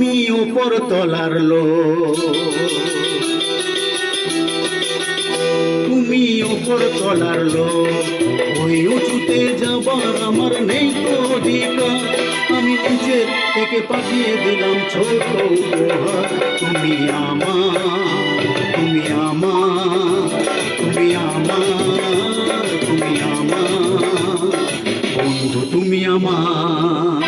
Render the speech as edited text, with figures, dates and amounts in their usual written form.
তুমি উপর তলার লোক, তুমি উপর তলার লোক। ওই উঁচুতে যাবার আমার নেই তো অধিকার, আমি নিচের থেকে পাঠিয়ে দিলাম ছোট উপহার। তুমি আমার, তুমি আমার, তুমি আমার, তুমি আমার বন্ধু, তুমি আমার।